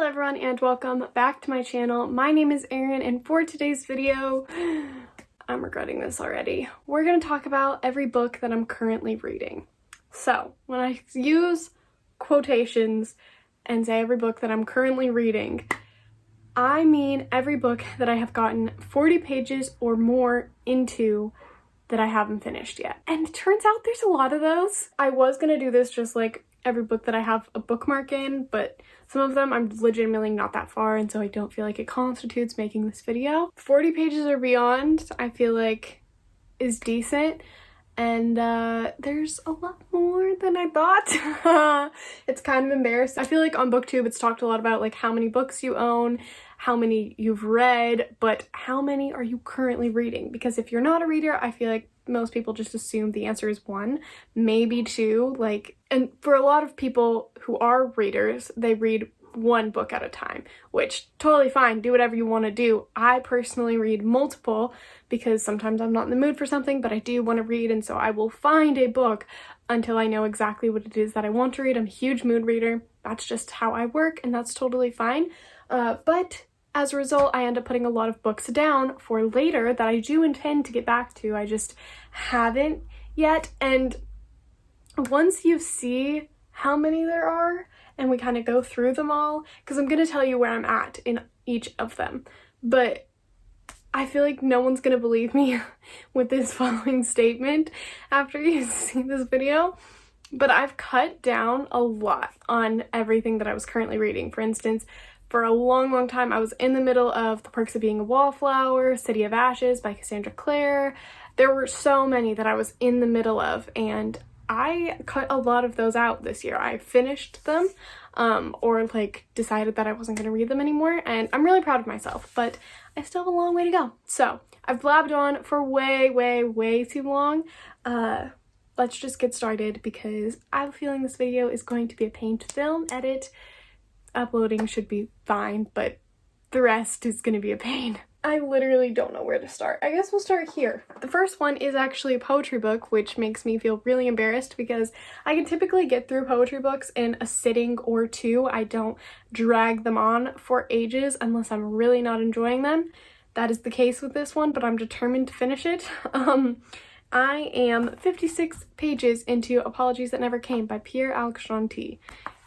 Hello everyone and welcome back to my channel. My name is Erin and for today's video, I'm regretting this already, we're going to talk about every book that I'm currently reading. So when I use quotations and say every book that I'm currently reading, I mean every book that I have gotten 40 pages or more into that I haven't finished yet. And it turns out there's a lot of those. I was going to do this just like every book that I have a bookmark in, but some of them I'm legitimately not that far, and so I don't feel like it constitutes making this video. 40 pages or beyond, I feel like is decent, and there's a lot more than I thought. It's kind of embarrassing. I feel like on BookTube it's talked a lot about like how many books you own, how many you've read, but how many are you currently reading? Because if you're not a reader, I feel like most people just assume the answer is 1, maybe 2, and for a lot of people who are readers, they read 1 book at a time, which totally fine, do whatever you want to do. I personally read multiple because sometimes I'm not in the mood for something, but I do want to read, and so I will find a book until I know exactly what it is that I want to read. I'm a huge mood reader. That's just how I work, and that's totally fine. But as a result, I end up putting a lot of books down for later that I do intend to get back to. I just haven't yet. And once you see how many there are, and we kind of go through them all, because I'm going to tell you where I'm at in each of them, but I feel like no one's going to believe me with this following statement after you see this video. But I've cut down a lot on everything that I was currently reading. For instance, for a long time, I was in the middle of The Perks of Being a Wallflower, City of Ashes by Cassandra Clare. There were so many that I was in the middle of, and I cut a lot of those out this year. I finished them, or like decided that I wasn't going to read them anymore, and I'm really proud of myself, but I still have a long way to go. So I've blabbed on for way too long. Let's just get started because I have a feeling this video is going to be a pain to film, edit. Uploading should be fine, but the rest is going to be a pain. I literally don't know where to start. I guess we'll start here. The first one is actually a poetry book, which makes me feel really embarrassed because I can typically get through poetry books in a sitting or 2. I don't drag them on for ages unless I'm really not enjoying them. That is the case with this one, but I'm determined to finish it. I am 56 pages into Apologies That Never Came by Pierre-Alex Gentil.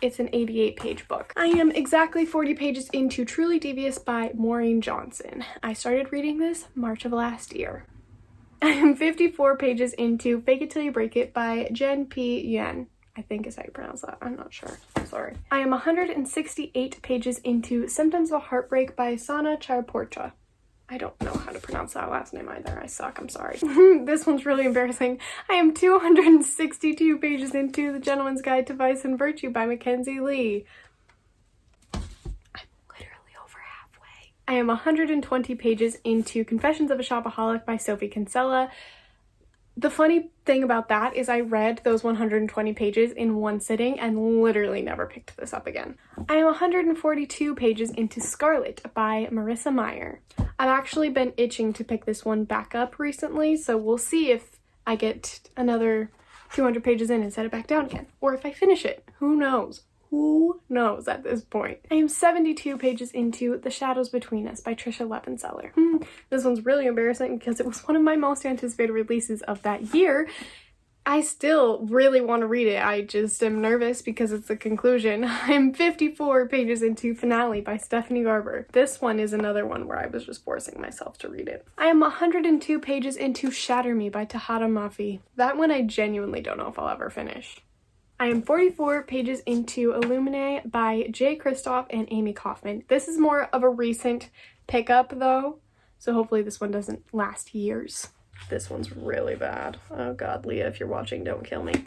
It's an 88-page book. I am exactly 40 pages into Truly Devious by Maureen Johnson. I started reading this March of last year. I am 54 pages into Fake It Till You Break It by Jen P. Yen. I think is how you pronounce that. I'm not sure. Sorry. I am 168 pages into Symptoms of a Heartbreak by Sana Charaporcha. I don't know how to pronounce that last name either. I suck. I'm sorry. This one's really embarrassing. I am 262 pages into The Gentleman's Guide to Vice and Virtue by Mackenzie Lee. I'm literally over halfway. I am 120 pages into Confessions of a Shopaholic by Sophie Kinsella. The funny thing about that is I read those 120 pages in one sitting and literally never picked this up again. I am 142 pages into Scarlet by Marissa Meyer. I've actually been itching to pick this one back up recently, so we'll see if I get another 200 pages in and set it back down again. Or if I finish it. Who knows? Who knows at this point? I am 72 pages into The Shadows Between Us by Trisha Levenseller. This one's really embarrassing because it was one of my most anticipated releases of that year. I still really want to read it. I just am nervous because it's the conclusion. I'm 54 pages into Finale by Stephanie Garber. This one is another one where I was just forcing myself to read it. I am 102 pages into Shatter Me by Tahara Mafi. That one I genuinely don't know if I'll ever finish. I am 44 pages into Illumine by Jay Kristoff and Amy Kaufman. This is more of a recent pickup though, so hopefully this one doesn't last years. This one's really bad. Oh god, Leah, if you're watching, don't kill me.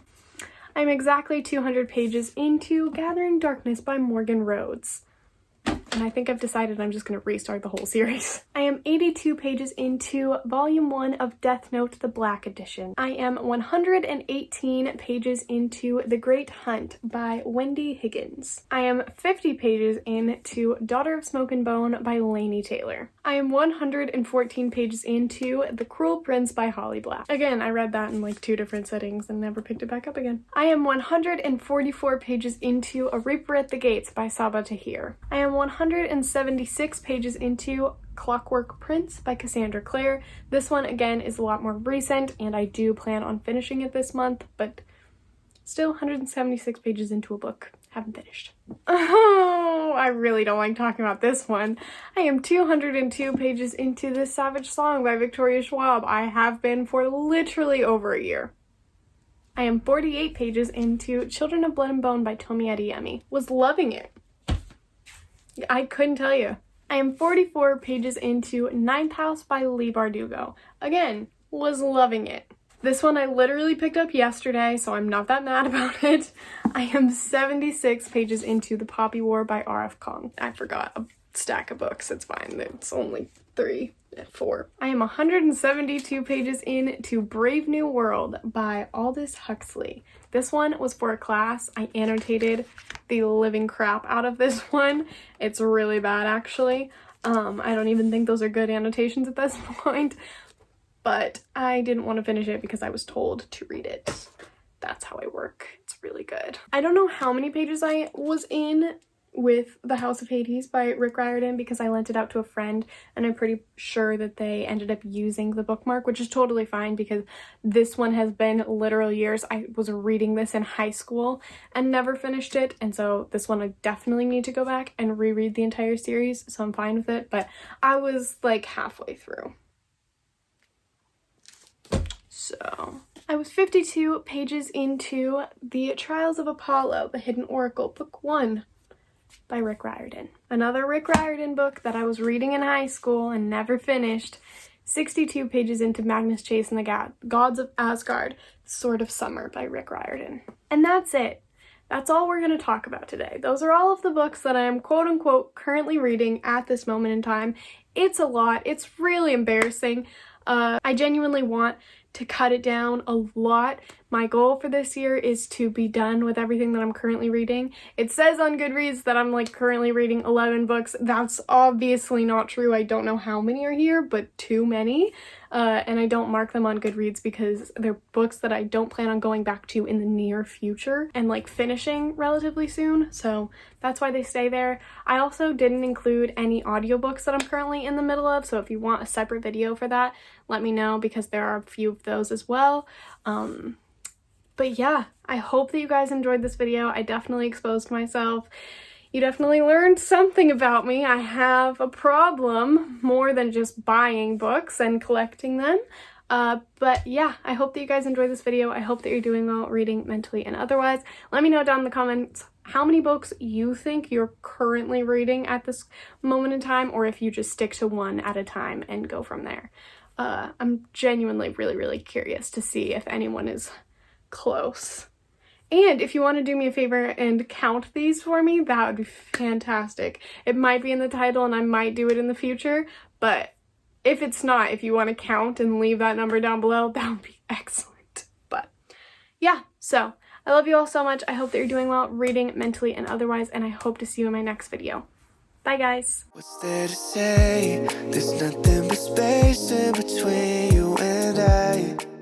I'm exactly 200 pages into Gathering Darkness by Morgan Rhodes. and I think I've decided I'm just going to restart the whole series. I am 82 pages into Volume 1 of Death Note, the Black Edition. I am 118 pages into The Great Hunt by Wendy Higgins. I am 50 pages into Daughter of Smoke and Bone by Laini Taylor. I am 114 pages into The Cruel Prince by Holly Black. Again, I read that in like 2 different settings and never picked it back up again. I am 144 pages into A Reaper at the Gates by Saba Tahir. I am 176 pages into Clockwork Prince by Cassandra Clare. This one, again, is a lot more recent, and I do plan on finishing it this month, but still 176 pages into a book. Haven't finished. Oh, I really don't like talking about this one. I am 202 pages into This Savage Song by Victoria Schwab. I have been for literally over a year. I am 48 pages into Children of Blood and Bone by Tomi Adeyemi. Was loving it. I couldn't tell you. I am 44 pages into Ninth House by Leigh Bardugo. Again, was loving it. This one I literally picked up yesterday, so I'm not that mad about it. I am 76 pages into The Poppy War by R.F. Kong. I forgot a stack of books. It's fine. It's only 4. I am 172 pages into Brave New World by Aldous Huxley. This one was for a class. I annotated the living crap out of this one. It's really bad, actually. I don't even think those are good annotations at this point, but I didn't want to finish it because I was told to read it. That's how I work. It's really good. I don't know how many pages I was in with The House of Hades by Rick Riordan because I lent it out to a friend, and I'm pretty sure that they ended up using the bookmark, which is totally fine because this one has been literal years. I was reading this in high school and never finished it, and so this one I definitely need to go back and reread the entire series, so I'm fine with it, but I was like halfway through. So I was 52 pages into The Trials of Apollo, The Hidden Oracle, Book 1 by Rick Riordan. Another Rick Riordan book that I was reading in high school and never finished. 62 pages into Magnus Chase and the Gods of Asgard, Sword of Summer by Rick Riordan. And that's it. That's all we're going to talk about today. Those are all of the books that I am quote-unquote currently reading at this moment in time. It's a lot. It's really embarrassing. I genuinely want to cut it down a lot. My goal for this year is to be done with everything that I'm currently reading. It says on Goodreads that I'm like currently reading 11 books. That's obviously not true. I don't know how many are here, but too many. And I don't mark them on Goodreads because they're books that I don't plan on going back to in the near future and like finishing relatively soon. So that's why they stay there. I also didn't include any audiobooks that I'm currently in the middle of. So if you want a separate video for that, let me know because there are a few of those as well. But yeah, I hope that you guys enjoyed this video. I definitely exposed myself. You definitely learned something about me. I have a problem more than just buying books and collecting them. But yeah, I hope that you guys enjoyed this video. I hope that you're doing well reading mentally and otherwise. Let me know down in the comments how many books you think you're currently reading at this moment in time, or if you just stick to one at a time and go from there. I'm genuinely really curious to see if anyone is close. And if you want to do me a favor and count these for me, that would be fantastic. It might be in the title and I might do it in the future, but if it's not, if you want to count and leave that number down below, that would be excellent. But yeah, so I love you all so much. I hope that you're doing well reading mentally and otherwise, and I hope to see you in my next video. Bye guys. What's there to say? There's nothing but space in between you and I.